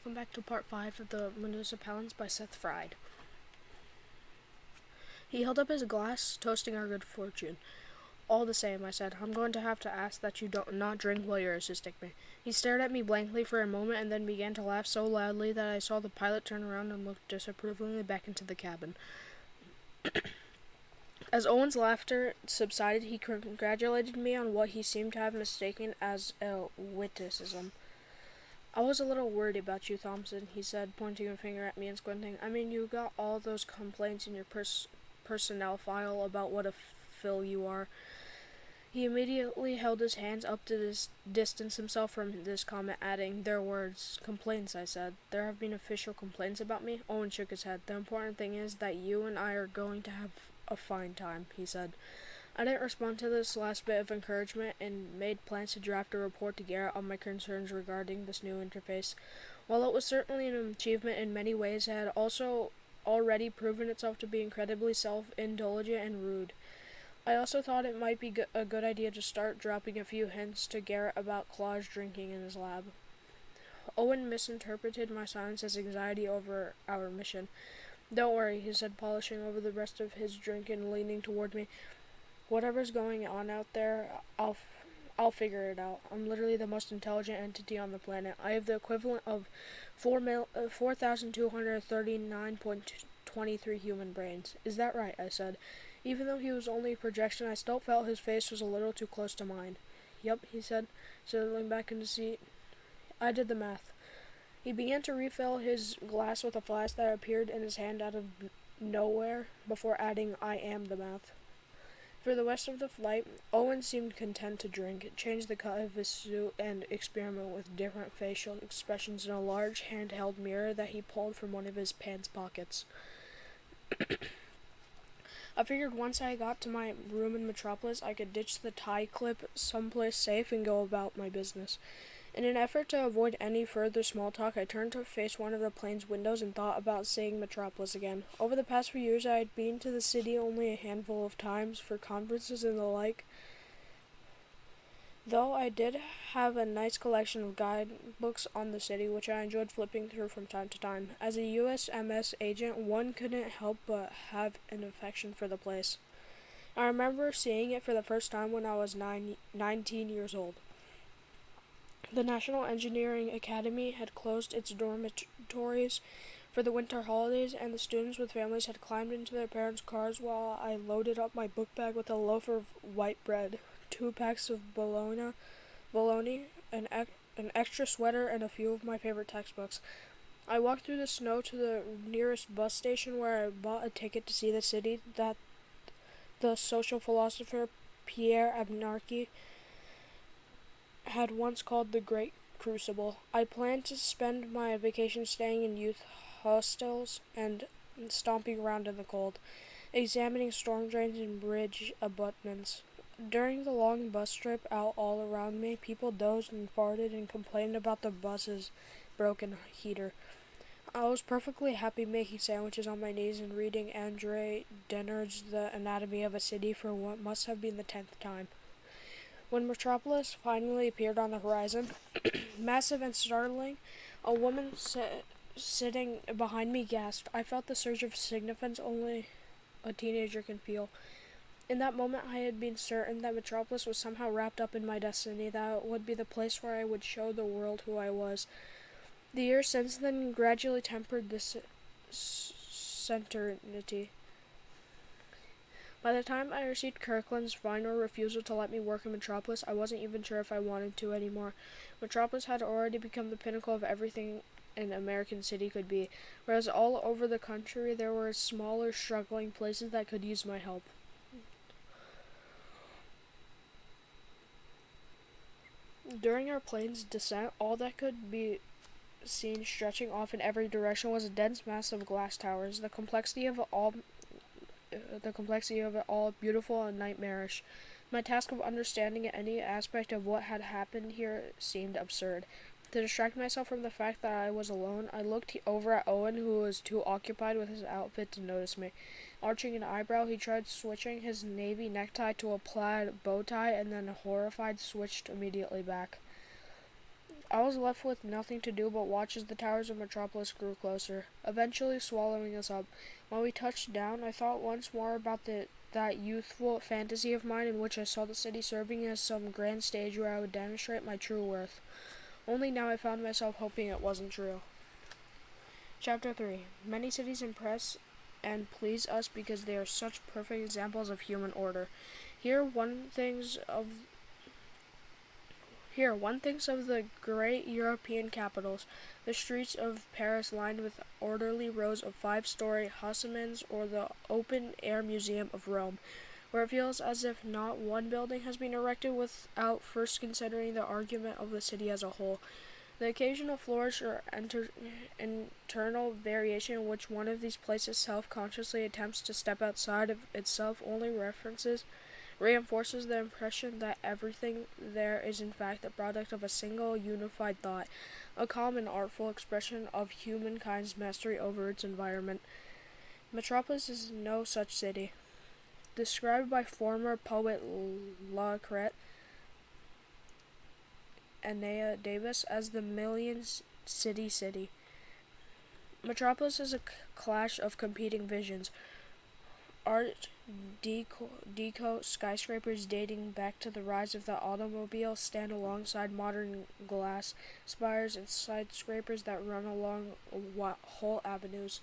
welcome back to part 5 of the Municipalists by Seth Fried. He held up his glass, toasting our good fortune. All the same, I said, I'm going to have to ask that you don't not drink while you're assisting me. He stared at me blankly for a moment and then began to laugh so loudly that I saw the pilot turn around and look disapprovingly back into the cabin. As Owen's laughter subsided, he congratulated me on what he seemed to have mistaken as a witticism. I was a little worried about you, Thompson, he said, pointing a finger at me and squinting. I mean, you got all those complaints in your personnel file about what a fill you are. He immediately held his hands up to distance himself from this comment, adding, Their words. Complaints, I said. There have been official complaints about me? Owen shook his head. The important thing is that you and I are going to have a fine time, he said. I didn't respond to this last bit of encouragement and made plans to draft a report to Garrett on my concerns regarding this new interface. While it was certainly an achievement in many ways, it had also already proven itself to be incredibly self-indulgent and rude. I also thought it might be a good idea to start dropping a few hints to Garrett about Claw's drinking in his lab. Owen misinterpreted my silence as anxiety over our mission. Don't worry, he said, polishing over the rest of his drink and leaning toward me. Whatever's going on out there, I'll figure it out. I'm literally the most intelligent entity on the planet. I have the equivalent of 4,239.23 human brains. Is that right? I said. Even though he was only a projection, I still felt his face was a little too close to mine. Yep, he said, settling back in his seat. I did the math. He began to refill his glass with a flask that appeared in his hand out of nowhere, before adding, I am the math. For the rest of the flight, Owen seemed content to drink, change the cut of his suit, and experiment with different facial expressions in a large handheld mirror that he pulled from one of his pants pockets. I figured once I got to my room in Metropolis, I could ditch the tie clip someplace safe and go about my business. In an effort to avoid any further small talk, I turned to face one of the plane's windows and thought about seeing Metropolis again. Over the past few years, I had been to the city only a handful of times for conferences and the like, though I did have a nice collection of guidebooks on the city, which I enjoyed flipping through from time to time. As a USMS agent, one couldn't help but have an affection for the place. I remember seeing it for the first time when I was 19 years old. The National Engineering Academy had closed its dormitories for the winter holidays, and the students with families had climbed into their parents' cars while I loaded up my book bag with a loaf of white bread, 2 packs of bologna, an extra sweater, and a few of my favorite textbooks. I walked through the snow to the nearest bus station where I bought a ticket to see the city that the social philosopher Pierre Abnarki had once called the Great Crucible. I planned to spend my vacation staying in youth hostels and stomping around in the cold, examining storm drains and bridge abutments. During the long bus trip out all around me, people dozed and farted and complained about the bus's broken heater. I was perfectly happy making sandwiches on my knees and reading Andre Dennard's The Anatomy of a City for what must have been the 10th time. When Metropolis finally appeared on the horizon, massive and startling, a woman sitting behind me gasped. I felt the surge of significance only a teenager can feel. In that moment, I had been certain that Metropolis was somehow wrapped up in my destiny, that it would be the place where I would show the world who I was. The years since then gradually tempered this certainty. By the time I received Kirkland's final refusal to let me work in Metropolis, I wasn't even sure if I wanted to anymore. Metropolis had already become the pinnacle of everything an American city could be, whereas all over the country there were smaller, struggling places that could use my help. During our plane's descent, all that could be seen stretching off in every direction was a dense mass of glass towers. The complexity of it all beautiful and nightmarish. My task of understanding any aspect of what had happened here seemed absurd. To distract myself from the fact that I was alone, I looked over at Owen, who was too occupied with his outfit to notice me. Arching an eyebrow, he tried switching his navy necktie to a plaid bow tie, and then, horrified, switched immediately back. I was left with nothing to do but watch as the towers of Metropolis grew closer, eventually swallowing us up. When we touched down, I thought once more about that youthful fantasy of mine in which I saw the city serving as some grand stage where I would demonstrate my true worth. Only now I found myself hoping it wasn't true. Chapter 3. Many cities impress and please us because they are such perfect examples of human order. Here one thinks of one thinks of the great European capitals, the streets of Paris lined with orderly rows of five-story haussmanns, or the open-air museum of Rome, where it feels as if not one building has been erected without first considering the argument of the city as a whole. The occasional flourish or internal variation in which one of these places self-consciously attempts to step outside of itself only reinforces the impression that everything there is in fact the product of a single unified thought, a calm and artful expression of humankind's mastery over its environment. Metropolis is no such city. Described by former poet Lacret Anea Davis as the Millions City. Metropolis is a clash of competing visions. Art Deco skyscrapers dating back to the rise of the automobile stand alongside modern glass spires and skyscrapers that run along whole avenues.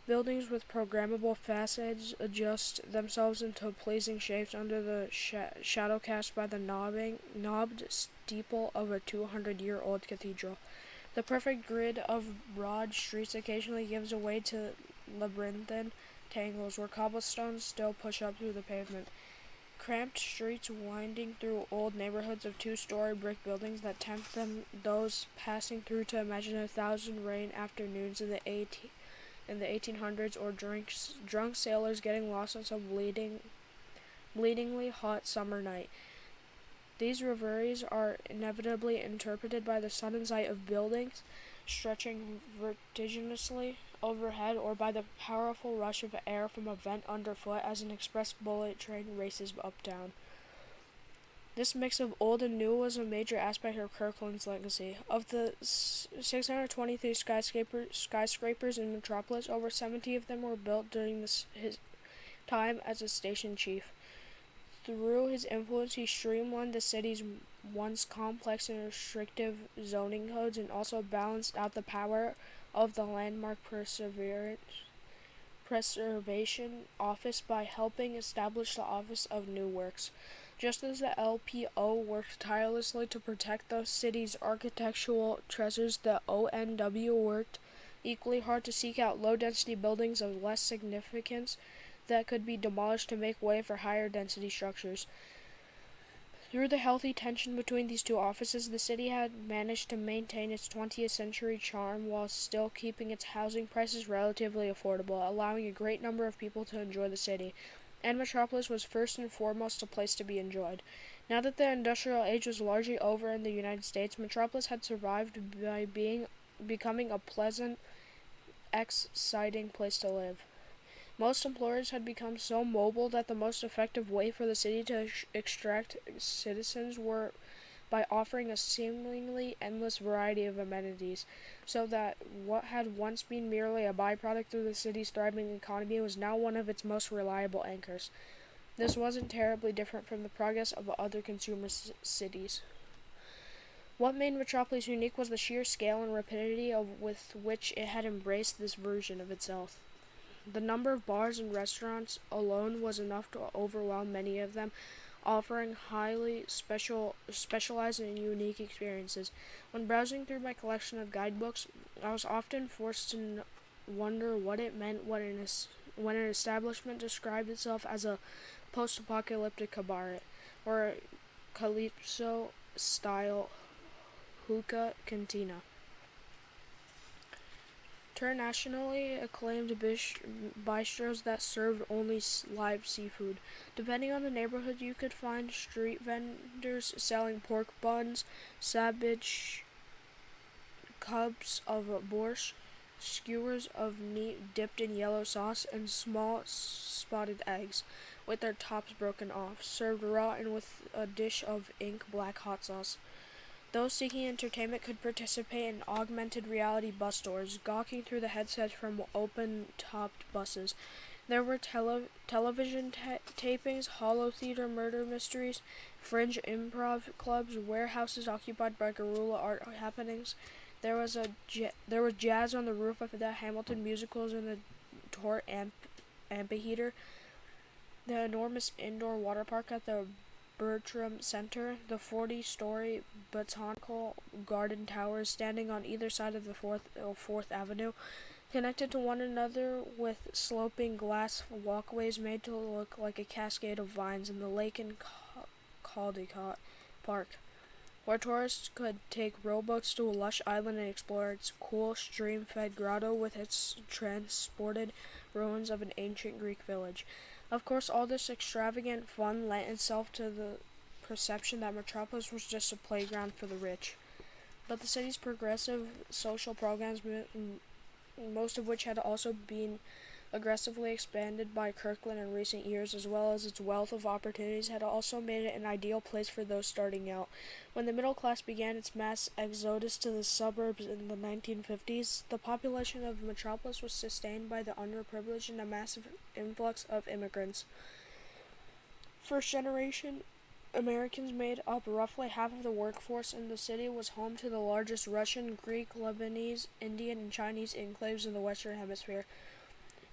Buildings with programmable facades adjust themselves into pleasing shapes under the shadow cast by the knobbed steeple of a 200-year-old cathedral. The perfect grid of broad streets occasionally gives way to labyrinthine tangles where cobblestones still push up through the pavement. Cramped streets winding through old neighborhoods of two-story brick buildings that tempt those passing through to imagine 1,000 rain afternoons in the 1800s, or drunk sailors getting lost on some bleedingly hot summer night. These reveries are inevitably interpreted by the sudden sight of buildings stretching vertiginously overhead, or by the powerful rush of air from a vent underfoot as an express bullet train races uptown. This mix of old and new was a major aspect of Kirkland's legacy. Of the 623 skyscrapers in Metropolis, over 70 of them were built during his time as a station chief. Through his influence, he streamlined the city's once complex and restrictive zoning codes and also balanced out the power of the Landmark Preservation Office by helping establish the Office of New Works. Just as the LPO worked tirelessly to protect the city's architectural treasures, the ONW worked equally hard to seek out low-density buildings of less significance that could be demolished to make way for higher-density structures. Through the healthy tension between these two offices, the city had managed to maintain its 20th century charm while still keeping its housing prices relatively affordable, allowing a great number of people to enjoy the city. And Metropolis was first and foremost a place to be enjoyed. Now that the industrial age was largely over in the United States, Metropolis had survived by becoming a pleasant, exciting place to live. Most employers had become so mobile that the most effective way for the city to extract citizens were by offering a seemingly endless variety of amenities, so that what had once been merely a byproduct of the city's thriving economy was now one of its most reliable anchors. This wasn't terribly different from the progress of other consumer cities. What made Metropolis unique was the sheer scale and rapidity with which it had embraced this version of itself. The number of bars and restaurants alone was enough to overwhelm many of them, offering highly specialized and unique experiences. When browsing through my collection of guidebooks, I was often forced to wonder what it meant when an establishment described itself as a post-apocalyptic cabaret, or a calypso-style hookah cantina. Internationally acclaimed bistros that served only live seafood. Depending on the neighborhood, you could find street vendors selling pork buns, sausage, cups of borscht, skewers of meat dipped in yellow sauce, and small spotted eggs, with their tops broken off, served raw and with a dish of ink black hot sauce. Those seeking entertainment could participate in augmented reality bus tours, gawking through the headsets from open-topped buses. There were television tapings, holo theater murder mysteries, fringe improv clubs, warehouses occupied by guerrilla art happenings. There was jazz on the roof of the Hamilton musicals in the Tort amphitheater, the enormous indoor water park at the Bertram Center, the 40-story botanical garden towers standing on either side of the Fourth Avenue, connected to one another with sloping glass walkways made to look like a cascade of vines, in the lake in Caldecott Park, where tourists could take rowboats to a lush island and explore its cool stream-fed grotto with its transported ruins of an ancient Greek village. Of course, all this extravagant fun lent itself to the perception that Metropolis was just a playground for the rich. But the city's progressive social programs, most of which had also been aggressively expanded by Kirkland in recent years, as well as its wealth of opportunities, had also made it an ideal place for those starting out. When the middle class began its mass exodus to the suburbs in the 1950s, the population of Metropolis was sustained by the underprivileged and a massive influx of immigrants. First-generation Americans made up roughly half of the workforce, and the city was home to the largest Russian, Greek, Lebanese, Indian, and Chinese enclaves in the Western Hemisphere.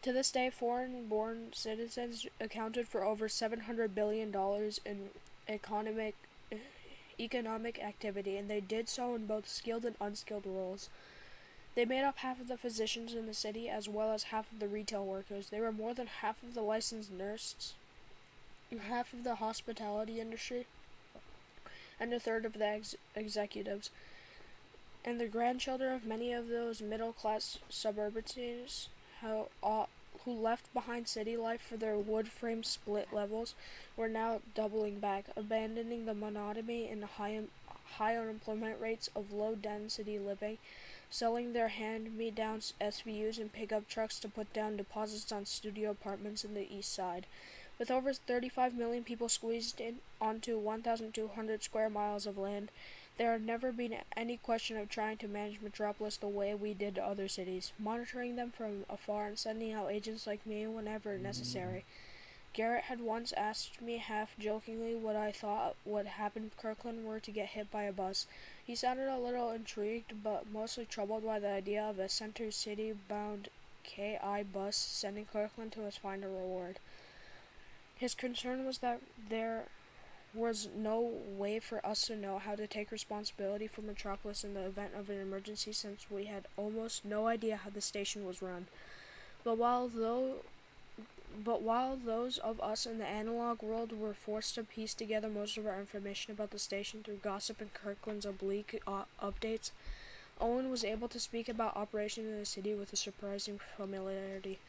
To this day, foreign-born citizens accounted for over $700 billion in economic activity, and they did so in both skilled and unskilled roles. They made up half of the physicians in the city, as well as half of the retail workers. They were more than half of the licensed nurses, half of the hospitality industry, and a third of the executives. And the grandchildren of many of those middle-class suburbanites who left behind city life for their wood-frame split levels were now doubling back, abandoning the monotony and high unemployment rates of low-density living, selling their hand-me-downs SVUs and pickup trucks to put down deposits on studio apartments in the East Side. With over 35 million people squeezed in onto 1,200 square miles of land, there had never been any question of trying to manage Metropolis the way we did to other cities, monitoring them from afar and sending out agents like me whenever necessary. Garrett had once asked me half-jokingly what I thought would happen if Kirkland were to get hit by a bus. He sounded a little intrigued, but mostly troubled by the idea of a Center City-bound KI bus sending Kirkland to his final reward. His concern was that there was no way for us to know how to take responsibility for Metropolis in the event of an emergency, since we had almost no idea how the station was run. But while those of us in the analog world were forced to piece together most of our information about the station through gossip and Kirkland's oblique updates, Owen was able to speak about operations in the city with a surprising familiarity.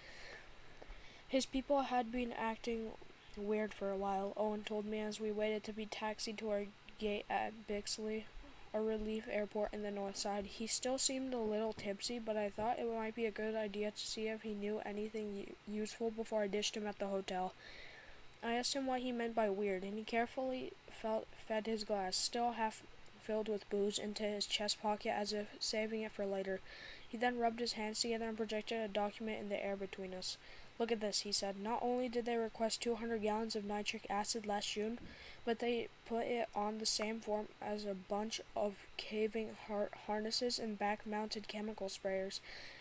His people had been acting weird for a while, Owen told me as we waited to be taxied to our gate at Bixley, a relief airport in the north side. He still seemed a little tipsy, but I thought it might be a good idea to see if he knew anything useful before I dished him at the hotel. I asked him what he meant by weird, and he carefully fed his glass, still half filled with booze, into his chest pocket as if saving it for later. He then rubbed his hands together and projected a document in the air between us. "Look at this," he said. "Not only did they request 200 gallons of nitric acid last June, but they put it on the same form as a bunch of caving harnesses and back-mounted chemical sprayers."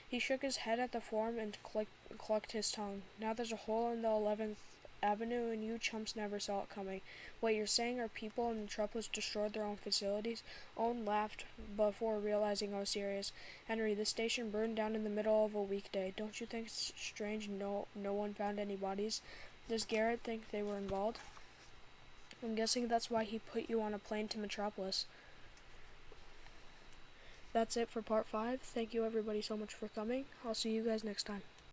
He shook his head at the form and clucked his tongue. "Now there's a hole in the 11th Avenue, and you chumps never saw it coming. Wait, you're saying our people in Metropolis destroyed their own facilities?" Owen laughed before realizing I was serious. "Henry, the station burned down in the middle of a weekday. Don't you think it's strange no one found any bodies? Does Garrett think they were involved? I'm guessing that's why he put you on a plane to Metropolis." That's it for part 5. Thank you everybody so much for coming. I'll see you guys next time.